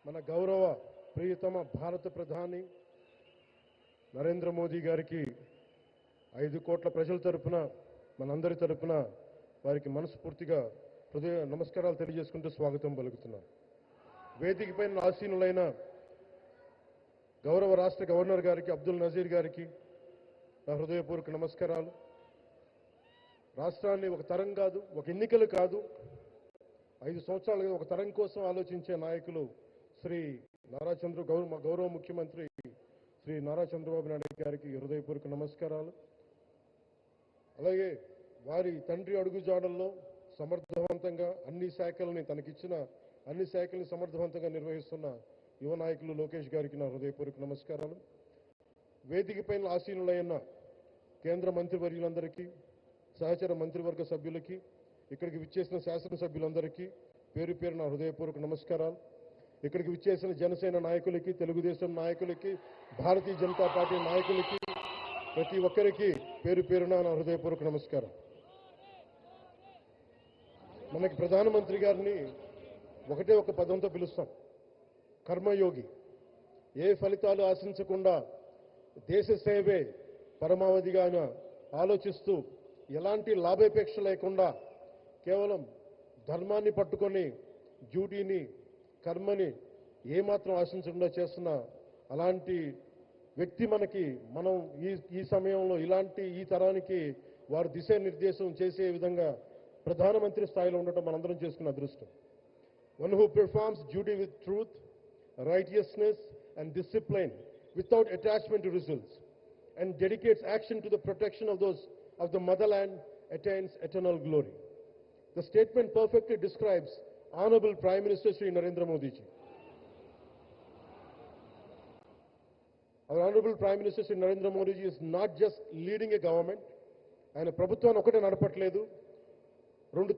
మన గౌరవ ప్రియతమ భారత ప్రధాని నరేంద్ర మోదీ గారికి 5 కోట్ల ప్రజల తరపున మనందరి తరపున వారికి మనస్ఫూర్తిగా హృదయ నమస్కారాలు తెలియజేసుకుంటూ స్వాగతం పలుకుతున్నాను. వేదికపైన ఆసీనులైన గౌరవ రాష్ట్ర గవర్నర్ గారికి అబ్దుల్ నజీర్ గారికి నా హృదయపూర్వక నమస్కారాలు. రాష్ట్రాన్ని ఒక తరం కాదు, ఒక ఎన్నికలు కాదు, 5 సంవత్సరాలుగా ఒక తరం కోసం ఆలోచించే నాయకులు శ్రీ గౌరవ ముఖ్యమంత్రి శ్రీ నారా చంద్రబాబు నాయుడు గారికి హృదయపూర్వక నమస్కారాలు. అలాగే వారి తండ్రి అడుగుజాడల్లో సమర్థవంతంగా తనకిచ్చిన అన్ని శాఖల్ని సమర్థవంతంగా నిర్వహిస్తున్న యువ నాయకులు లోకేష్ గారికి నా హృదయపూర్వక నమస్కారాలు. వేదికపైన ఆసీనులైన కేంద్ర మంత్రివర్యులందరికీ, సహచర మంత్రివర్గ సభ్యులకి, ఇక్కడికి విచ్చేసిన శాసనసభ్యులందరికీ పేరు పేరు నా హృదయపూర్వక నమస్కారాలు. ఇక్కడికి విచ్చేసిన జనసేన నాయకులకి, తెలుగుదేశం నాయకులకి, భారతీయ జనతా పార్టీ నాయకులకి, ప్రతి ఒక్కరికి పేరు పేరున నా హృదయపూర్వక నమస్కారం. మనకి ప్రధానమంత్రి గారిని ఒకటే ఒక పదంతో పిలుస్తాం, కర్మయోగి. ఏ ఫలితాలు ఆశించకుండా దేశ సేవే పరమావధిగా ఆయన ఆలోచిస్తూ ఎలాంటి లాభాపేక్ష లేకుండా కేవలం ధర్మాన్ని పట్టుకొని డ్యూటీని, కర్మని ఏమాత్రం ఆశించకుండా చేస్తున్న అలాంటి వ్యక్తి మనం ఈ సమయంలో ఈ తరానికి వారు దిశానిర్దేశం చేసే విధంగా ప్రధానమంత్రి స్థాయిలో ఉండటం మనందరం చేసుకున్న అదృష్టం. One who performs duty with truth, righteousness and discipline without attachment to results and dedicates action to the protection of the motherland attains eternal glory. The statement perfectly describes Honorable Prime Minister Shri Narendra Modi ji. Our Honorable Prime Minister Shri Narendra Modi ji is not just leading a government, ఆయన ప్రభుత్వాన్ని ఒకటే నడపట్లేదు, 2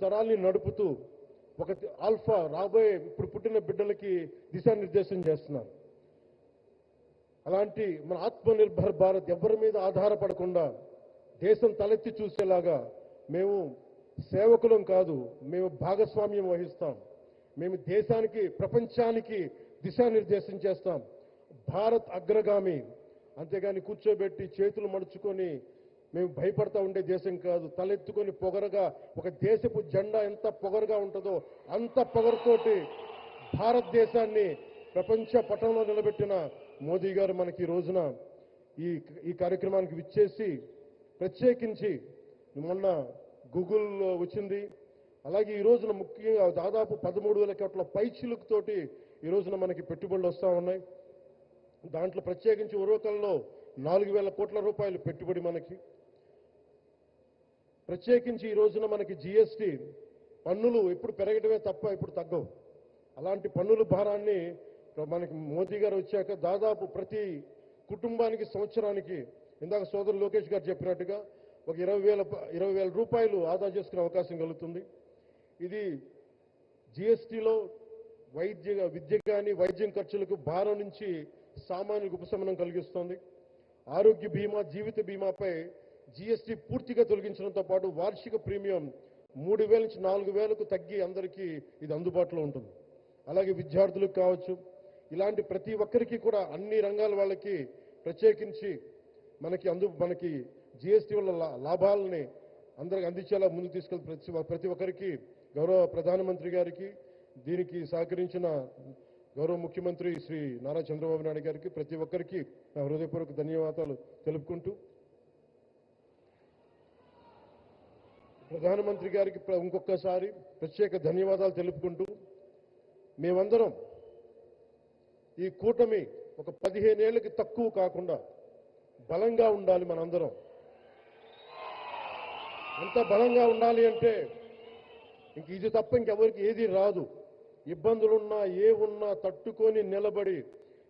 తరాల్ని నడుపుతూ ఒక alpha రాబోయే ఇప్పుడు పుట్టిన బిడ్డలకి దిశానిర్దేశం చేస్తున్నారు. అలాంటి మన ఆత్మనిర్భర్ భారత్ ఎవరి మీద ఆధారపడకుండా దేశం తలెత్తి చూసేలాగా మేము సేవకులం కాదు, మేము భాగస్వామ్యం వహిస్తాం. మేము దేశానికి, ప్రపంచానికి దిశానిర్దేశం చేస్తాం. భారత్ అగ్రగామి, అంతేగాని కూర్చోబెట్టి చేతులు మడుచుకొని మేము భయపడతా ఉండే దేశం కాదు. తలెత్తుకొని పొగరగా ఒక దేశపు జెండా ఎంత పొగరుగా ఉంటుందో అంత పొగరుతోటి భారతదేశాన్ని ప్రపంచ పటంలో నిలబెట్టిన మోదీ గారు మనకి ఈ రోజున ఈ కార్యక్రమానికి విచ్చేసి, ప్రత్యేకించి మొన్న గూగుల్ వచ్చింది, అలాగే ఈ రోజున ముఖ్యంగా దాదాపు 13,000 కోట్ల పైచిలుకుతోటి ఈ రోజున మనకి పెట్టుబడులు వస్తూ ఉన్నాయి. దాంట్లో ప్రత్యేకించి ఉరవకల్లో 4,000 కోట్ల రూపాయలు పెట్టుబడి మనకి. ప్రత్యేకించి ఈ రోజున మనకి జిఎస్టీ పన్నులు ఎప్పుడు పెరగడమే తప్ప ఇప్పుడు తగ్గవు. అలాంటి పన్నుల భారాన్ని మనకి మోదీ గారు వచ్చాక దాదాపు ప్రతి కుటుంబానికి సంవత్సరానికి, ఇందాక సోదరు లోకేష్ గారు చెప్పినట్టుగా, ఒక 20,000 రూపాయలు ఆదా చేసుకునే అవకాశం కలుగుతుంది. ఇది జిఎస్టీలో విద్య కానీ వైద్యం ఖర్చులకు భారం నుంచి సామాన్యులకు ఉపశమనం కలిగిస్తోంది. ఆరోగ్య బీమా, జీవిత బీమాపై జిఎస్టీ పూర్తిగా తొలగించడంతో పాటు వార్షిక ప్రీమియం 3,000 నుంచి 4,000కు తగ్గి అందరికీ ఇది అందుబాటులో ఉంటుంది. అలాగే విద్యార్థులకు కావచ్చు, ఇలాంటి ప్రతి ఒక్కరికి కూడా అన్ని రంగాల వాళ్ళకి ప్రత్యేకించి మనకి జిఎస్టీ వల్ల లాభాలని అందరికి అందించేలా ముందుకు తీసుకెళ్ళి ప్రతి ఒక్కరికి, గౌరవ ప్రధానమంత్రి గారికి, దీనికి సహకరించిన గౌరవ ముఖ్యమంత్రి శ్రీ నారా చంద్రబాబు నాయుడు గారికి, ప్రతి ఒక్కరికి నా హృదయపూర్వక ధన్యవాదాలు తెలుపుకుంటూ, ప్రధానమంత్రి గారికి ఇంకొకసారి ప్రత్యేక ధన్యవాదాలు తెలుపుకుంటూ, మేమందరం ఈ కూటమి ఒక 15 ఏళ్ళకి తక్కువ కాకుండా బలంగా ఉండాలి. మనందరం ఎంత బలంగా ఉండాలి అంటే ఇది తప్ప ఇంకెవరికి ఏది రాదు. ఇబ్బందులున్నా ఉన్నా తట్టుకొని నిలబడి,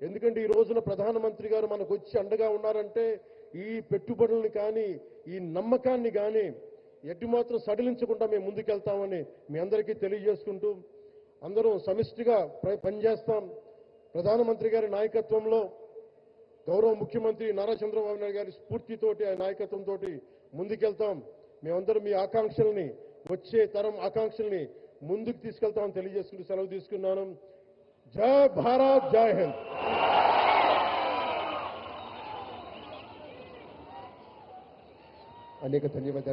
ఎందుకంటే ఈ రోజున ప్రధానమంత్రి గారు మనకు వచ్చి అండగా ఉన్నారంటే ఈ పెట్టుబడుల్ని కానీ, ఈ నమ్మకాన్ని కానీ ఎట్టి మాత్రం సడలించకుండా మేము ముందుకెళ్తామని మీ అందరికీ తెలియజేసుకుంటూ, అందరం సమిష్టిగా పనిచేస్తాం. ప్రధానమంత్రి గారి నాయకత్వంలో, గౌరవ ముఖ్యమంత్రి నారా చంద్రబాబు నాయుడు గారి స్ఫూర్తితోటి, ఆ నాయకత్వంతో ముందుకెళ్తాం. మేమందరం మీ ఆకాంక్షల్ని, వచ్చే తరం ఆకాంక్షల్ని ముందుకు తీసుకెళ్తామని తెలియజేసుకుంటూ సెలవు తీసుకున్నాను. జై భారత్, జై హింద్. అనేక ధన్యవాదాలు.